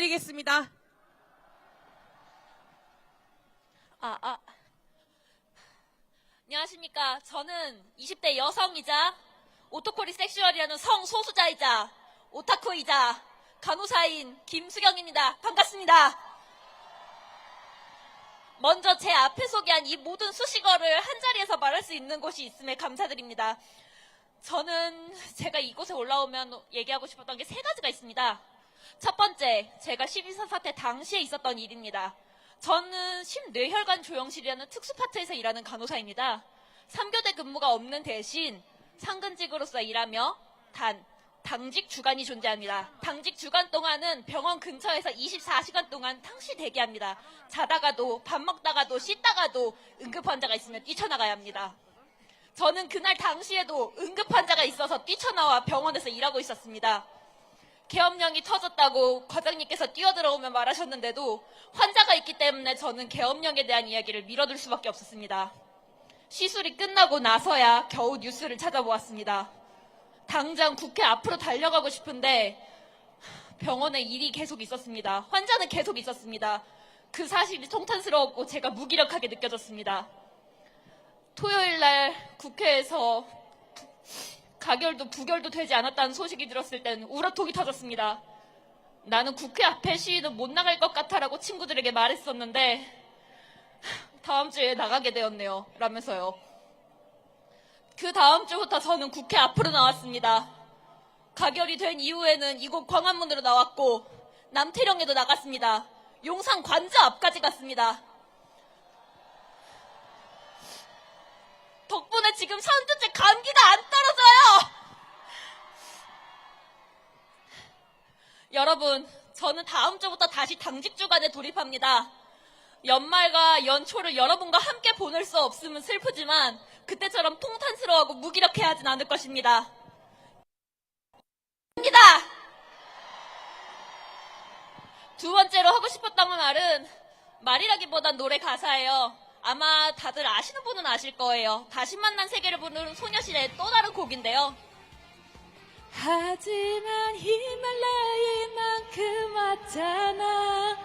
부탁드리겠습니다. 안녕하십니까. 저는 20대 여성이자 오토코리 섹슈얼이라는 성소수자이자 오타쿠이자 간호사인 김수경입니다. 반갑습니다. 먼저 제 앞에 소개한 이 모든 수식어를 한자리에서 말할 수 있는 곳이 있음에 감사드립니다. 저는 제가 이곳에 올라오면 얘기하고 싶었던 게 세 가지가 있습니다. 첫 번째, 제가 12.3 사태 당시에 있었던 일입니다. 저는 심뇌혈관 조영실이라는 특수파트에서 일하는 간호사입니다. 3교대 근무가 없는 대신 상근직으로서 일하며 당직 주간이 존재합니다. 당직 주간 동안은 병원 근처에서 24시간 동안 당시 대기합니다. 자다가도 밥 먹다가도 씻다가도 응급 환자가 있으면 뛰쳐나가야 합니다. 저는 그날 당시에도 응급 환자가 있어서 뛰쳐나와 병원에서 일하고 있었습니다. 계엄령이 터졌다고 과장님께서 뛰어들어오면 말하셨는데도 환자가 있기 때문에 저는 계엄령에 대한 이야기를 미뤄둘 수밖에 없었습니다. 시술이 끝나고 나서야 겨우 뉴스를 찾아보았습니다. 당장 국회 앞으로 달려가고 싶은데 병원에 일이 계속 있었습니다. 환자는 계속 있었습니다. 그 사실이 통탄스러웠고 제가 무기력하게 느껴졌습니다. 토요일날 국회에서 가결도 부결도 되지 않았다는 소식이 들었을 땐 우라통이 터졌습니다. 나는 국회 앞에 시위는 못 나갈 것 같아라고 친구들에게 말했었는데 다음 주에 나가게 되었네요. 라면서요. 그 다음 주부터 저는 국회 앞으로 나왔습니다. 가결이 된 이후에는 이곳 광화문으로 나왔고 남태령에도 나갔습니다. 용산 관저 앞까지 갔습니다. 덕분에 지금 3주째 감기가 안 떨어져요. 여러분, 저는 다음 주부터 다시 당직 주간에 돌입합니다. 연말과 연초를 여러분과 함께 보낼 수 없으면 슬프지만 그때처럼 통탄스러워하고 무기력해 하진 않을 것입니다. 두 번째로 하고 싶었던 말은 말이라기보단 노래 가사예요. 아마 다들 아시는 분은 아실 거예요. 다시 만난 세계를 부르는 소녀시대의 또 다른 곡인데요. 하지만 히말라야만큼 왔잖아.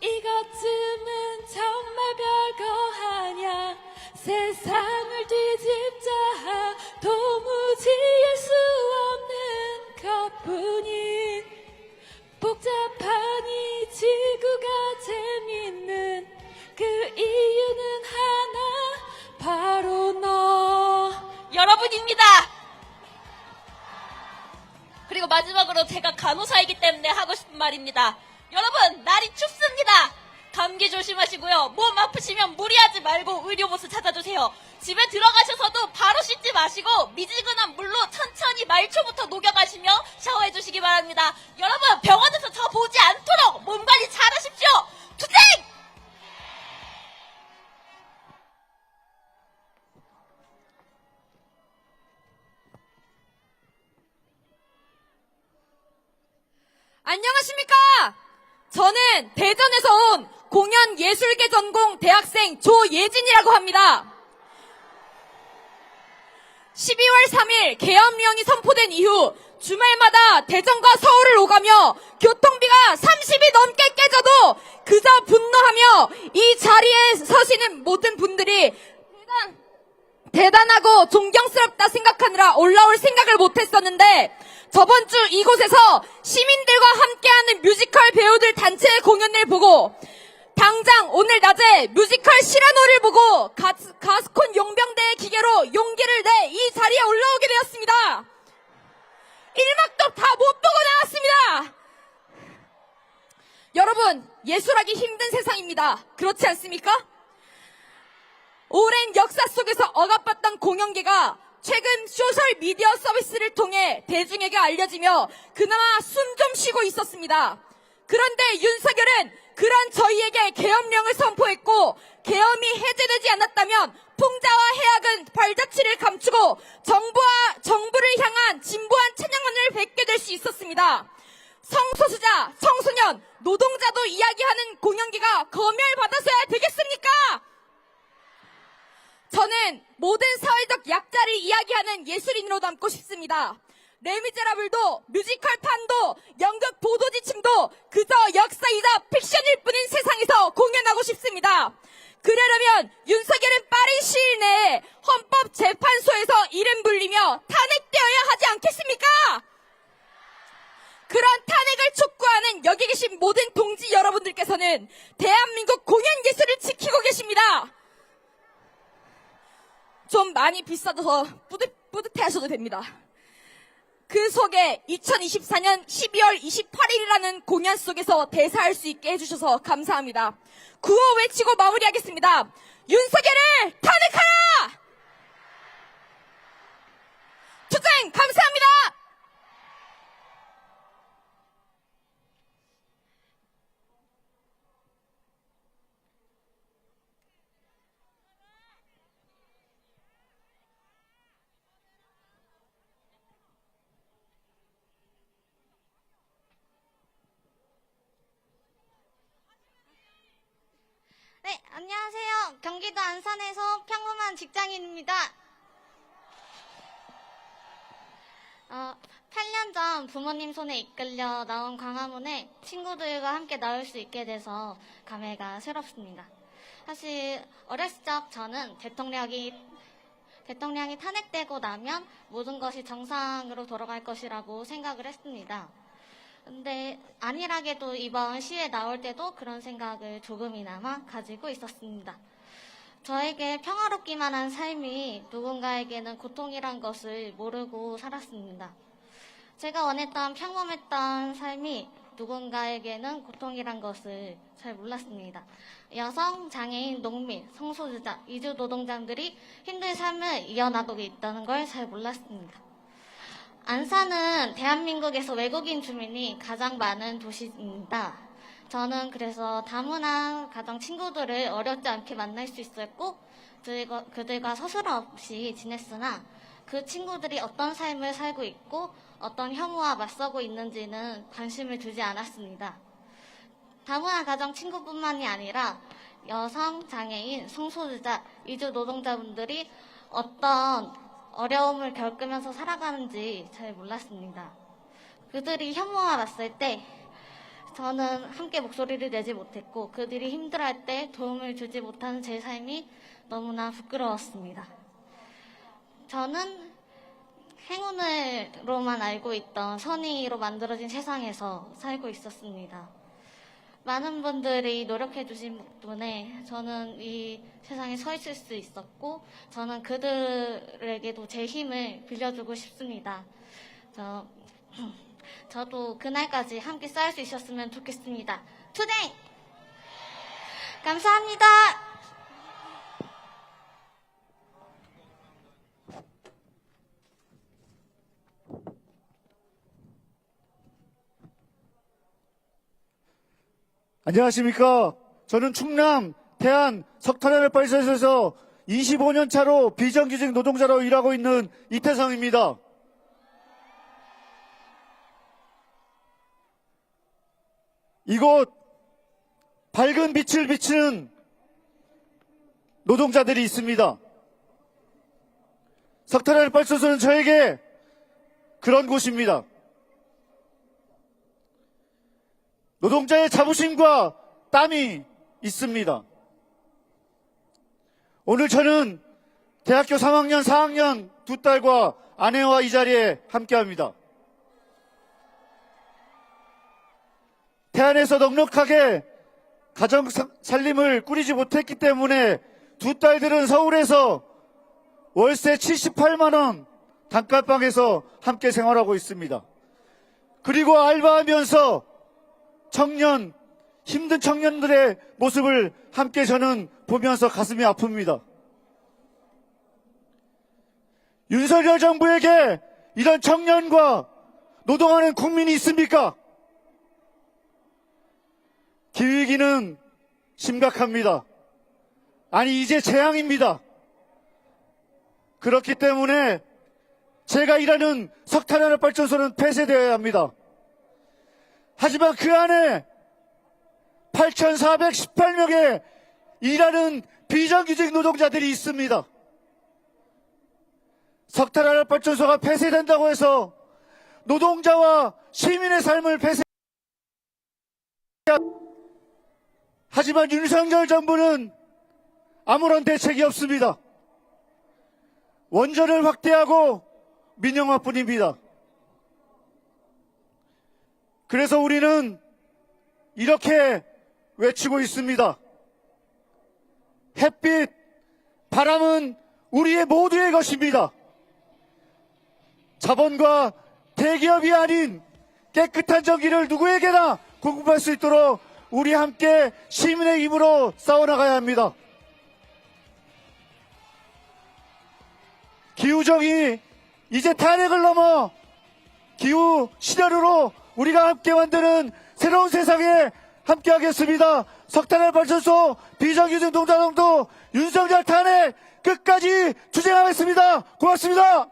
이것쯤은 정말 별거 아냐. 세상을 뒤집자 도무지 알 수 없는 것뿐인 복잡한 이 지구가 재밌는 그 이유는 하나, 바로 너 여러분입니다. 그리고 마지막으로 제가 간호사이기 때문에 하고 싶은 말입니다. 여러분, 날이 춥습니다. 감기 조심하시고요. 몸 아프시면 무리하지 말고 의료보스 찾아주세요. 집에 들어가셔서도 바로 씻지 마시고 미지근한 물로 천천히 말초부터 녹여가시며 샤워해 주시기 바랍니다. 여러분, 병원에서 저 보지 않도록 몸 관리 잘하십시오. 투쟁! 안녕하십니까? 저는 대전에서 온 공연예술계 전공 대학생 조예진이라고 합니다. 12월 3일 계엄령이 선포된 이후 주말마다 대전과 서울을 오가며 교통비가 30이 넘게 깨져도 그저 분노하며 이 자리에 서시는 모든 분들이 대단하고 존경스럽다 생각하느라 올라올 생각을 못했었는데 저번 주 이곳에서 시민들과 함께하는 뮤지컬 배우들 단체의 공연을 보고 당장 오늘 낮에 뮤지컬 시라노를 보고 가스콘 용병대의 기계로 용기를 내 이 자리에 올라오게 되었습니다. 1막도 다 못 보고 나왔습니다. 여러분, 예술하기 힘든 세상입니다. 그렇지 않습니까? 오랜 역사 속에서 억압받던 공연계가 최근 소셜미디어 서비스를 통해 대중에게 알려지며 그나마 숨 좀 쉬고 있었습니다. 그런데 윤석열은 그런 저희에게 계엄령을 선포했고 계엄이 해제되지 않았다면 풍자와 해악은 발자취를 감추고 정부를 향한 진보한 찬양만을 뵙게 될 수 있었습니다. 성소수자, 청소년, 노동자도 이야기하는 공연계가 검열받아서야 되겠습니까? 저는 모든 사회적 약자를 이야기하는 예술인으로 남고 싶습니다. 레미제라블도 뮤지컬판도 연극 보도지침도 그저 역사이자 픽션일 뿐인 세상에서 공연하고 싶습니다. 그러려면 윤석열은 빠른 시일 내에 헌법재판소에서 이름 불리며 탄핵되어야 하지 않겠습니까? 그런 탄핵을 촉구하는 여기 계신 모든 동지 여러분들께서는 대한민국 공연예술을 지키고 계십니다. 좀 많이 비싸져서 뿌듯해하셔도 됩니다. 그 속에 2024년 12월 28일이라는 공연 속에서 대사할 수 있게 해주셔서 감사합니다. 구호 외치고 마무리하겠습니다. 윤석열을 탄핵하라! 투쟁 감사합니다! 네, 안녕하세요. 경기도 안산에서 평범한 직장인입니다. 8년 전 부모님 손에 이끌려 나온 광화문에 친구들과 함께 나올 수 있게 돼서 감회가 새롭습니다. 사실 어렸을 적 저는 대통령이 탄핵되고 나면 모든 것이 정상으로 돌아갈 것이라고 생각을 했습니다. 근데 안일하게도 이번 시에 나올 때도 그런 생각을 조금이나마 가지고 있었습니다. 저에게 평화롭기만 한 삶이 누군가에게는 고통이란 것을 모르고 살았습니다. 제가 원했던 평범했던 삶이 누군가에게는 고통이란 것을 잘 몰랐습니다. 여성, 장애인, 농민, 성소수자, 이주 노동자들이 힘든 삶을 이어나가고 있다는 걸 잘 몰랐습니다. 안산은 대한민국에서 외국인 주민이 가장 많은 도시입니다. 저는 그래서 다문화 가정 친구들을 어렵지 않게 만날 수 있었고 그들과 서슴 없이 지냈으나 그 친구들이 어떤 삶을 살고 있고 어떤 혐오와 맞서고 있는지는 관심을 두지 않았습니다. 다문화 가정 친구뿐만이 아니라 여성, 장애인, 성소수자, 이주 노동자분들이 어떤 어려움을 겪으면서 살아가는지 잘 몰랐습니다. 그들이 혐오와 맞설 때 저는 함께 목소리를 내지 못했고 그들이 힘들어할 때 도움을 주지 못하는 제 삶이 너무나 부끄러웠습니다. 저는 행운으로만 알고 있던 선의로 만들어진 세상에서 살고 있었습니다. 많은 분들이 노력해 주신 덕분에 저는 이 세상에 서 있을 수 있었고 저는 그들에게도 제 힘을 빌려주고 싶습니다. 저도 그날까지 함께 쌓을 수 있었으면 좋겠습니다. 투쟁! 감사합니다. 안녕하십니까. 저는 충남 대한 석탄화력 발전소에서 25년 차로 비정규직 노동자로 일하고 있는 이태성입니다. 이곳 밝은 빛을 비치는 노동자들이 있습니다. 석탄화력 발전소는 저에게 그런 곳입니다. 노동자의 자부심과 땀이 있습니다. 오늘 저는 대학교 3학년, 4학년 두 딸과 아내와 이 자리에 함께합니다. 태안에서 넉넉하게 가정 살림을 꾸리지 못했기 때문에 두 딸들은 서울에서 월세 78만 원 단칸방에서 함께 생활하고 있습니다. 그리고 알바하면서 힘든 청년들의 모습을 함께 저는 보면서 가슴이 아픕니다. 윤석열 정부에게 이런 청년과 노동하는 국민이 있습니까? 기후위기는 심각합니다. 아니, 이제 재앙입니다. 그렇기 때문에 제가 일하는 석탄화력 발전소는 폐쇄되어야 합니다. 하지만 그 안에 8,418명의 일하는 비정규직 노동자들이 있습니다. 석탄화력 발전소가 폐쇄된다고 해서 노동자와 시민의 삶을 폐쇄. 하지만 윤석열 정부는 아무런 대책이 없습니다. 원전을 확대하고 민영화뿐입니다. 그래서 우리는 이렇게 외치고 있습니다. 햇빛, 바람은 우리의 모두의 것입니다. 자본과 대기업이 아닌 깨끗한 전기를 누구에게나 공급할 수 있도록 우리 함께 시민의 힘으로 싸워나가야 합니다. 기후정의 이제 탄핵을 넘어 기후 실현으로 우리가 함께 만드는 새로운 세상에 함께 하겠습니다. 석탄화력 발전소 비정규직 농자농도 윤석열 탄핵 끝까지 투쟁하겠습니다. 고맙습니다.